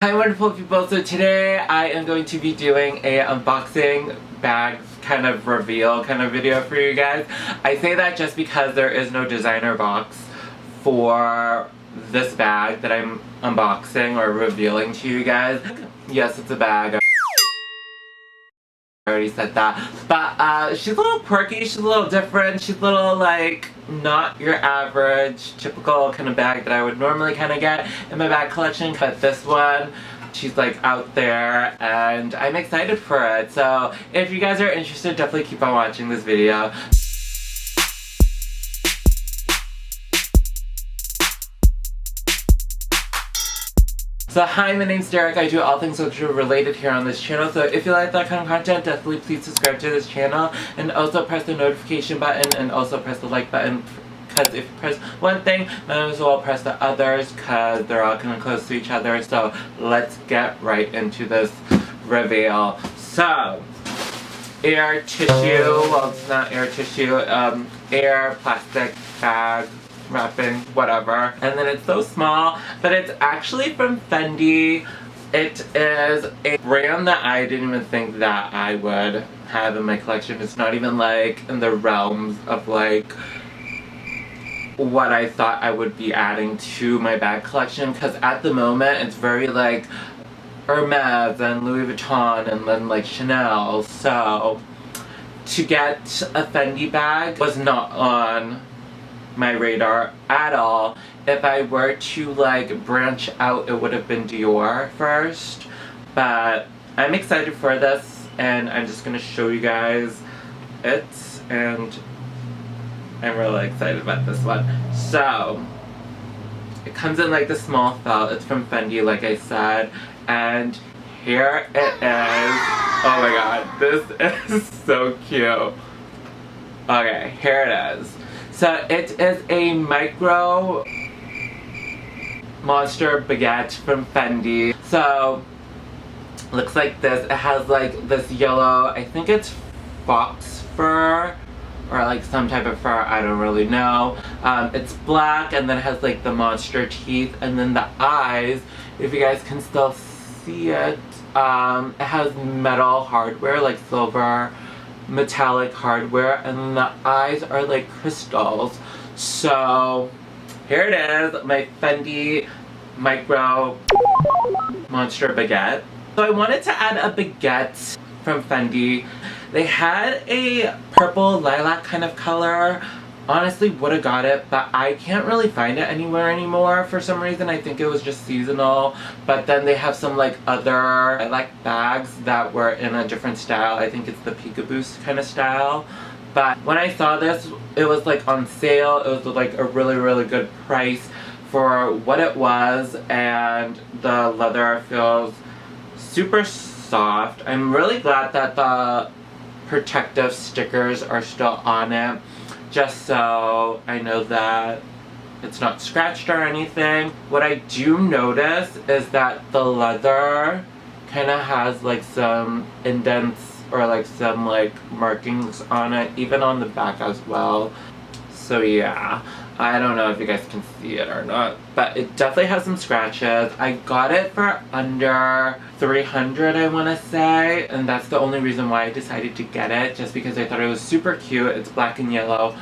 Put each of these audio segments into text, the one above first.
Hi wonderful people, so today I am going to be doing a unboxing bag kind of reveal kind of video for you guys. I say that just because there is no designer box for this bag that I'm unboxing or revealing to you guys. Yes, it's a bag. I already said that. But she's a little quirky, she's a little different, she's a little like not your average typical kind of bag that I would normally kind of get in my bag collection, but this one, she's like out there and I'm excited for it. So if you guys are interested, definitely keep on watching this video. So hi, my name's Derek. I do all things luxury related here on this channel. So if you like that kind of content, definitely please subscribe to this channel and also press the notification button and also press the like button, because if you press one thing, might as well press the others because they're all kind of close to each other. So let's get right into this reveal. So air tissue, well it's not air tissue, air plastic bag wrapping, whatever. And then it's so small, but it's actually from Fendi. It is a brand that I didn't even think that I would have in my collection. It's not even like in the realms of like what I thought I would be adding to my bag collection, because at the moment it's very like Hermes and Louis Vuitton and then like Chanel. So to get a Fendi bag was not on my radar at all. If I were to like branch out, it would have been Dior first, but I'm excited for this and I'm just gonna show you guys it, and I'm really excited about this one. So it comes in like the small felt. It's from Fendi, like I said, and here it is. Oh my god, this is so cute. Okay, here it is. So it is a micro monster baguette from Fendi. So looks like this. It has like this yellow, I think it's fox fur or like some type of fur, I don't really know. It's black and then it has like the monster teeth, and then the eyes, if you guys can still see it, it has metal hardware like silver metallic hardware, and then the eyes are like crystals. So here it is, my Fendi micro monster baguette. So I wanted to add a baguette from Fendi. They had a purple lilac kind of color. Honestly would have got it, but I can't really find it anywhere anymore for some reason. I think it was just seasonal. But then they have some like other lilac bags that were in a different style. I think it's the peekaboo kind of style. But when I saw this, it was like on sale. It was like a really good price for what it was, and the leather feels super soft. I'm really glad that the protective stickers are still on it, just so I know that it's not scratched or anything. What I do notice is that the leather kind of has like some indents or like some like markings on it, even on the back as well. So yeah, I don't know if you guys can see it or not, but it definitely has some scratches. I got it for under $300, I want to say, and that's the only reason why I decided to get it, just because I thought it was super cute. It's black and yellow.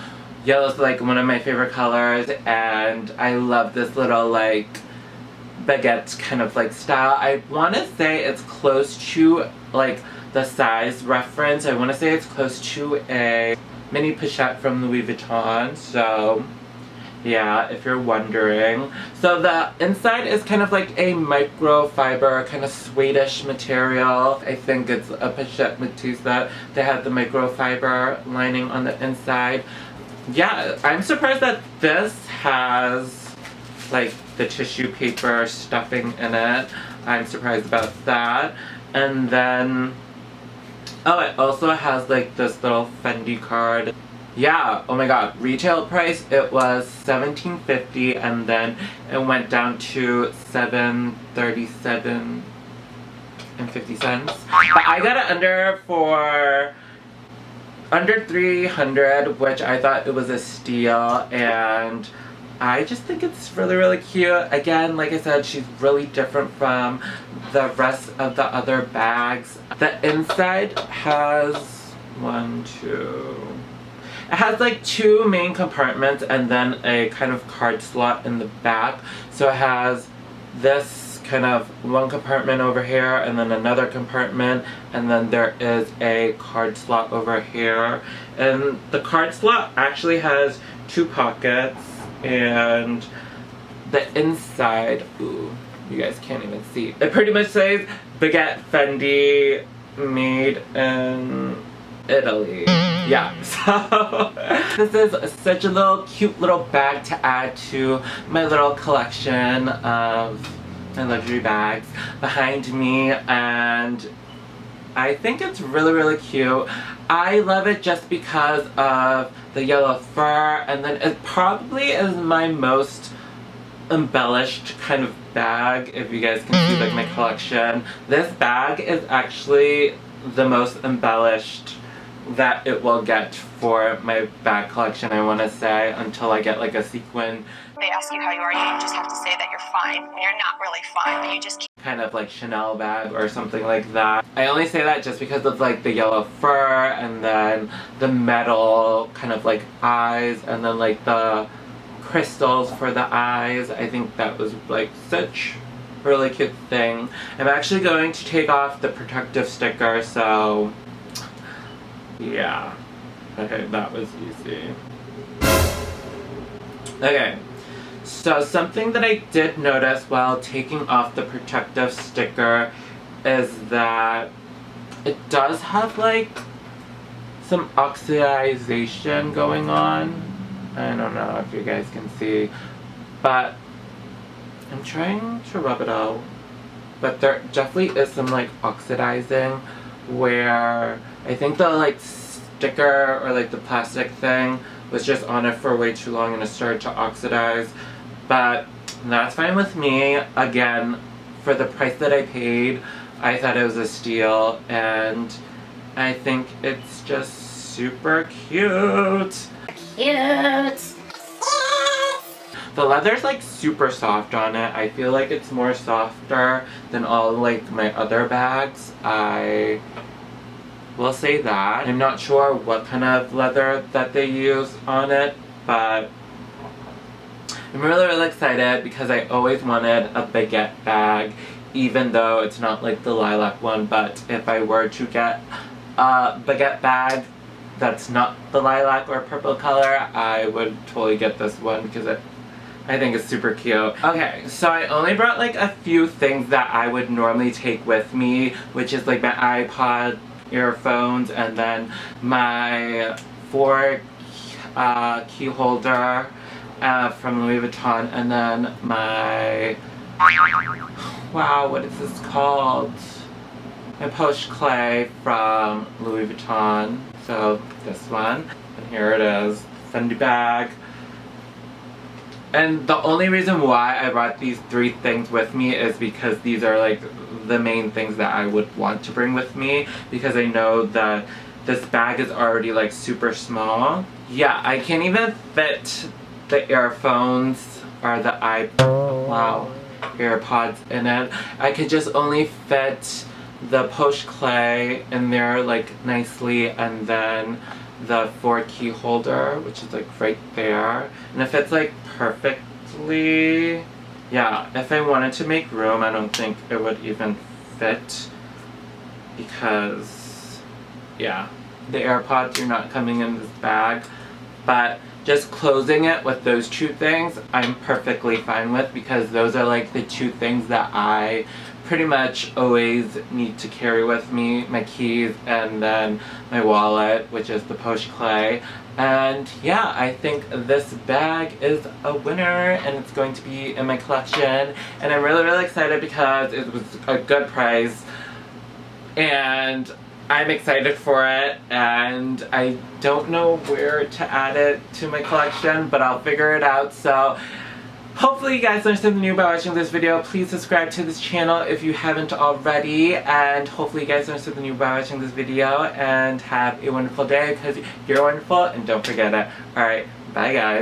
Yellow's like one of my favorite colors, and I love this little like baguette kind of like style. I want to say it's close to like the size reference. I want to say it's close to a mini pochette from Louis Vuitton. So yeah, if you're wondering. So the inside is kind of like a microfiber, kind of suede-ish material. I think it's a pochette matisse that they have the microfiber lining on the inside. Yeah, I'm surprised that this has like the tissue paper stuffing in it. I'm surprised about that. And then, oh, it also has like this little Fendi card. Yeah, oh my god, retail price, it was $17.50, and then it went down to $7.37 and 50 cents. But I got it under $300, which I thought it was a steal, and I just think it's really cute. Again, like I said, she's really different from the rest of the other bags. The inside has it has like 2 main compartments and then a kind of card slot in the back. So it has this kind of one compartment over here and then another compartment, and then there is a card slot over here. And the card slot actually has 2 pockets, and the inside, ooh, you guys can't even see. It pretty much says Baguette Fendi, made in Italy. Yeah, so this is such a little cute little bag to add to my little collection of my luxury bags behind me, and I think it's really cute. I love it just because of the yellow fur, and then it probably is my most embellished kind of bag. If you guys can see like my collection, this bag is actually the most embellished that it will get for my bag collection, I want to say, until I get like a sequin. They ask you how you are, you just have to say that you're fine. You're not really fine, but you just keep kind of like Chanel bag or something like that. I only say that just because of like the yellow fur and then the metal kind of like eyes and then like the crystals for the eyes. I think that was like such a really cute thing. I'm actually going to take off the protective sticker, so yeah. Okay, that was easy. Okay, so something that I did notice while taking off the protective sticker is that it does have like some oxidization going on. I don't know if you guys can see, but I'm trying to rub it out. But there definitely is some like oxidizing where I think the like sticker or like the plastic thing was just on it for way too long and it started to oxidize. But that's fine with me. Again, for the price that I paid, I thought it was a steal, and I think it's just super cute. cute. The leather's like super soft on it. I feel like it's more softer than all like my other bags. I will say that. I'm not sure what kind of leather that they use on it, but I'm really excited because I always wanted a Baguette bag, even though it's not like the lilac one. But if I were to get a Baguette bag that's not the lilac or purple color, I would totally get this one because I think it's super cute. Okay, so I only brought like a few things that I would normally take with me, which is like my iPod, earphones, and then my 4 key holder from Louis Vuitton, and then my, wow, what is this called? My poche clé from Louis Vuitton. So this one, and here it is, Fendi bag. And the only reason why I brought these 3 things with me is because these are like the main things that I would want to bring with me, because I know that this bag is already like super small. Yeah, I can't even fit the earphones or the AirPods in it. I could just only fit the poche clé in there like nicely, and then the 4 key holder, which is like right there, and it fits like perfectly. Yeah, if I wanted to make room, I don't think it would even fit, because yeah, the AirPods are not coming in this bag. But just closing it with those 2 things, I'm perfectly fine with, because those are like the 2 things that I pretty much always need to carry with me, my keys and then my wallet, which is the poche clé. And yeah, I think this bag is a winner and it's going to be in my collection, and I'm really excited because it was a good price and I'm excited for it, and I don't know where to add it to my collection, but I'll figure it out. So hopefully you guys learned something new by watching this video. Please subscribe to this channel if you haven't already, and hopefully you guys learned something new by watching this video, and have a wonderful day, because you're wonderful and don't forget it. Alright, bye guys.